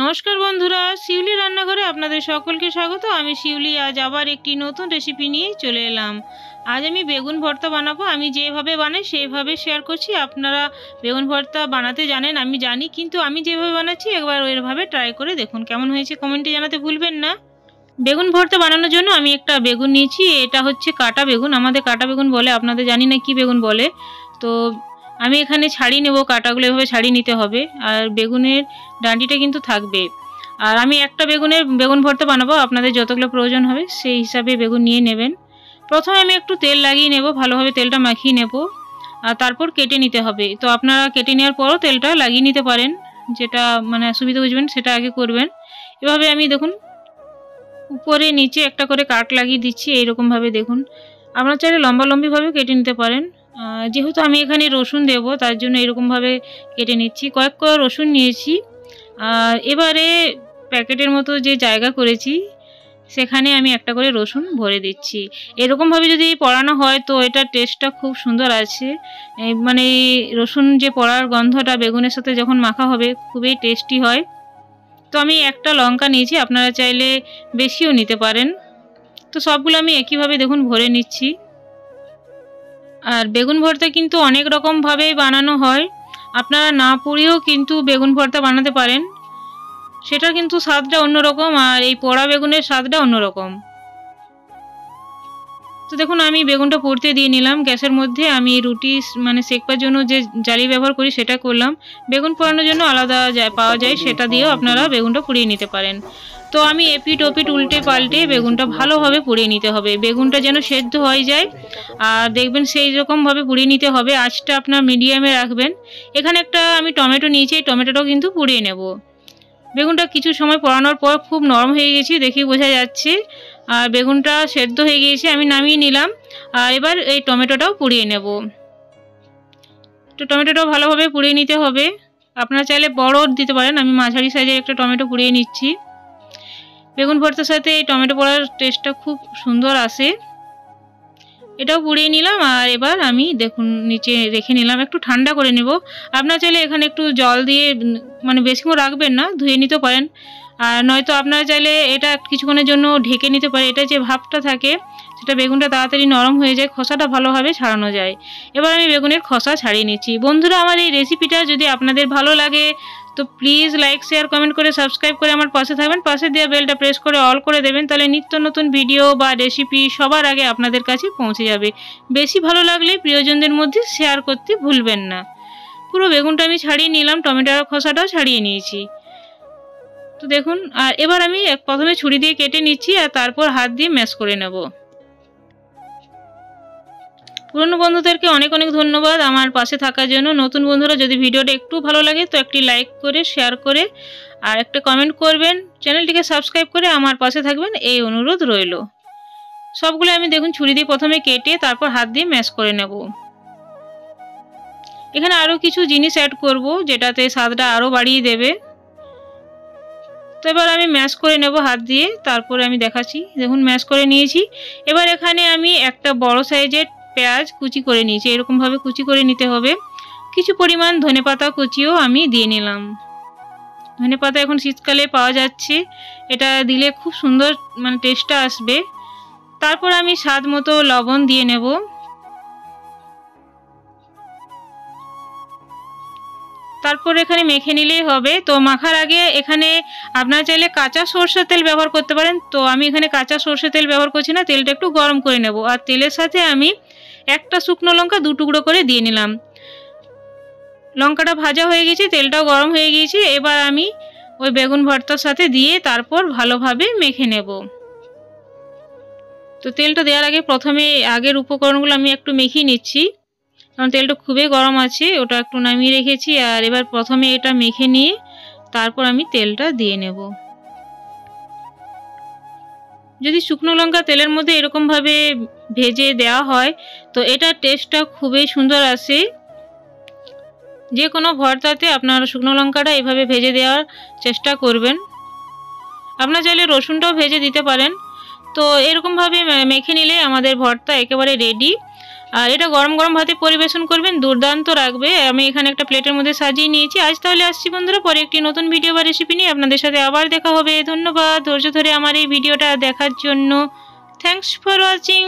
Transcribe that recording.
নমস্কার বন্ধুরা, শিউলি রান্নাঘরে আপনাদের সকলকে স্বাগত। আমি শিউলি আজ আবার একটি নতুন রেসিপি নিয়ে চলে এলাম। আজ আমি বেগুন ভর্তা বানাবো। আমি যেভাবে বানাই সেইভাবে শেয়ার করছি। আপনারা বেগুন ভর্তা বানাতে জানেন, আমি জানি, কিন্তু আমি যেভাবে বানাচ্ছি একবার ওইভাবে ট্রাই করে দেখুন, কেমন হয়েছে কমেন্টে জানাতে ভুলবেন না। বেগুন ভর্তা বানানোর জন্য আমি একটা বেগুন নিয়েছি। এটা হচ্ছে কাটা বেগুন, আমাদের কাটা বেগুন বলে, আপনাদের জানি না কি বেগুন বলে। তো আমি এখানে ছাড়িয়ে নেব, কাটাগুলো এভাবে ছাড়িয়ে নিতে হবে, আর বেগুনের ডাঁটিটা কিন্তু থাকবে। আর আমি একটা বেগুন ভর্তা বানাবো, আপনাদের যতগুলো প্রয়োজন হবে সেই হিসাবে বেগুন নিয়ে নেবেন। প্রথমে আমি একটু তেল লাগিয়ে নেব, ভালোভাবে তেলটা মাখিয়ে নেব, আর তারপর কেটে নিতে হবে। তো আপনারা কেটে নেওয়ার পরও তেলটা লাগিয়ে নিতে পারেন, যেটা মানে সুবিধা বুঝবেন সেটা আগে করবেন। এভাবে আমি দেখুন উপরে নিচে একটা করে কাট লাগিয়ে দিচ্ছি, এইরকমভাবে দেখুন। আপনারা চাইলে লম্বালম্বিভাবে কেটে নিতে পারেন। যেহেতু আমি এখানে রসুন দেব তার জন্য এরকমভাবে কেটে নিচ্ছি। কয়েক কোয়া রসুন নিয়েছি। আর এবারে প্যাকেটের মতো যে জায়গা করেছি সেখানে আমি একটা করে রসুন ভরে দিচ্ছি। এরকমভাবে যদি পোড়ানো হয় তো এটার টেস্টটা খুব সুন্দর আছে। মানে রসুন যে পোড়ার গন্ধটা বেগুনের সাথে যখন মাখা হবে খুবই টেস্টি হয়। তো আমি একটা লঙ্কা নিয়েছি, আপনারা চাইলে বেশিও নিতে পারেন। তো সবগুলো আমি একইভাবে দেখুন ভরে নিচ্ছি। আর বেগুন ভর্তা কিন্তু অনেক রকমভাবেই বানানো হয়, আপনারা না পুড়িয়েও কিন্তু বেগুন ভর্তা বানাতে পারেন। সেটার কিন্তু স্বাদটা অন্যরকম, আর এই পোড়া বেগুনের স্বাদটা অন্যরকম। তো দেখুন আমি বেগুনটা পুড়তে দিয়ে নিলাম। গ্যাসের মধ্যে আমি রুটি মানে সেকবার জন্য যে জালি ব্যবহার করি সেটা করলাম। বেগুন পোড়ানোর জন্য আলাদা পাওয়া যায়, সেটা দিয়েও আপনারা বেগুনটা পুড়িয়ে নিতে পারেন। তো আমি এপিট ওপিট উল্টে পাল্টে বেগুনটা ভালোভাবে পুড়িয়ে নিতে হবে, বেগুনটা যেন সেদ্ধ হয়ে যায়। আর দেখবেন সেই রকমভাবে পুড়িয়ে নিতে হবে, আঁচটা আপনার মিডিয়ামে রাখবেন। এখানে একটা আমি টমেটো নিয়েছি, এই টমেটোটাও কিন্তু পুড়িয়ে নেব। বেগুনটা কিছু সময় পোড়ানোর পর খুব নরম হয়ে গেছে, দেখেই বোঝা যাচ্ছে। আর বেগুনটা সেদ্ধ হয়ে গিয়েছে, আমি নামিয়ে নিলাম। আর এবার এই টমেটোটাও পুড়িয়ে নেব। তো টমেটোটাও ভালোভাবে পুড়িয়ে নিতে হবে। আপনারা চাইলে বড় দিতে পারেন, আমি মাঝারি সাইজের একটা টমেটো পুড়িয়ে নিচ্ছি। বেগুন ভর্তার সাথে এই টমেটো পোড়ার টেস্টটা খুব সুন্দর আসে। এটাও পুড়িয়ে নিলাম। আর এবার আমি দেখুন নিচে রেখে নিলাম, একটু ঠান্ডা করে নেব। আপনারা চাইলে এখানে একটু জল দিয়ে মানে বেশিক্ষণ রাখবেন না, ধুয়ে নিতে পারেন। আর নয়তো আপনারা চাইলে এটা কিছুক্ষণের জন্য ঢেকে নিতে পারে, এটা যে ভাবটা থাকে সেটা বেগুনটা তাড়াতাড়ি নরম হয়ে যায়, খোসাটা ভালোভাবে ছাড়ানো যায়। এবার আমি বেগুনের খোসা ছাড়িয়ে নিচ্ছি। বন্ধুরা, আমার এই রেসিপিটা যদি আপনাদের ভালো লাগে তো প্লিজ লাইক শেয়ার কমেন্ট করে সাবস্ক্রাইব করে আমার পাশে থাকবেন। পাশে দেওয়া বেলটা প্রেস করে অল করে দেবেন, তাহলে নিত্য নতুন ভিডিও বা রেসিপি সবার আগে আপনাদের কাছে পৌঁছে যাবে। বেশি ভালো লাগলে প্রিয়জনদের মধ্যে শেয়ার করতে ভুলবেন না। পুরো বেগুনটা আমি ছাড়িয়ে নিলাম, টমেটোর খোসাটাও ছাড়িয়ে নিয়েছি। তো দেখুন, আর এবার আমি প্রথমে ছুরি দিয়ে কেটে নিচ্ছি, আর তারপর হাত দিয়ে ম্যাশ করে নেব। পুরনো বন্ধুদেরকে অনেক অনেক ধন্যবাদ আমার পাশে থাকার জন্য। নতুন বন্ধুরা যদি ভিডিওটা একটু ভালো লাগে তো একটি লাইক করে শেয়ার করে আর একটা কমেন্ট করবেন, চ্যানেলটিকে সাবস্ক্রাইব করে আমার পাশে থাকবেন, এই অনুরোধ রইল। সবগুলো আমি দেখুন ছুরি দিয়ে প্রথমে কেটে তারপর হাত দিয়ে ম্যাশ করে নেব। এখানে আরও কিছু জিনিস অ্যাড করব যেটাতে স্বাদটা আরও বাড়িয়ে দেবে। তো এবার আমি ম্যাশ করে নেব হাত দিয়ে, তারপরে আমি দেখাচ্ছি। দেখুন ম্যাশ করে নিয়েছি। এবার এখানে আমি একটা বড় সাইজের পেঁয়াজ কুচি করে নিয়েছি, এরকমভাবে কুচি করে নিতে হবে। কিছু পরিমাণ ধনেপাতা কুচিও আমি দিয়ে নিলাম। ধনেপাতা এখন শীতকালে পাওয়া যাচ্ছে, এটা দিলে খুব সুন্দর মানে টেস্টটা আসবে। তারপর আমি স্বাদ মতো লবণ দিয়ে নেব। তারপর এখানে মেখে নিলেই হবে। তো মাখার আগে এখানে আপনারা চাইলে কাঁচা সরষের তেল ব্যবহার করতে পারেন, তো আমি এখানে কাঁচা সরষের তেল ব্যবহার করছি না। তেলটা একটু গরম করে নেব, আর তেলের সাথে আমি একটা শুকনো লঙ্কা 2 টুকরো করে দিয়ে নিলাম। লঙ্কাটা ভাজা হয়ে গেছে, তেলটাও গরম হয়ে গিয়েছে। এবার আমি ওই বেগুন ভর্তার সাথে দিয়ে তারপর ভালোভাবে মেখে নেব। তো তেলটা দেওয়ার আগে প্রথমে আগের উপকরণগুলো আমি একটু মেখে নিচ্ছি, কারণ তেলটা খুবই গরম আছে, ওটা একটু নামিয়ে রেখেছি। আর এবার প্রথমে এটা মেখে নিয়ে তারপর আমি তেলটা দিয়ে নেব। যদি শুকনো লঙ্কা তেলের মধ্যে এরকমভাবে ভেজে দেওয়া হয় তো এটার টেস্টটা খুবই সুন্দর আসে। যে কোনো ভর্তাতে আপনারা শুকনো লঙ্কাটা এভাবে ভেজে দেওয়ার চেষ্টা করবেন। আপনারা চাইলে রসুনটাও ভেজে দিতে পারেন। তো এরকমভাবে মেখে নিলে আমাদের ভর্তা একেবারে রেডি। আর এটা গরম গরম ভাতে পরিবেশন করবেন, দুর্দান্ত রাখবে। আমি এখানে একটা প্লেটের মধ্যে সাজিয়ে নিয়েছি। আজ তাহলে আসছি বন্ধুরা, পরে একটি নতুন ভিডিও বা রেসিপি নিয়ে আপনাদের সাথে আবার দেখা হবে। ধন্যবাদ ধৈর্য ধরে আমার এই ভিডিওটা দেখার জন্য। Thanks for watching.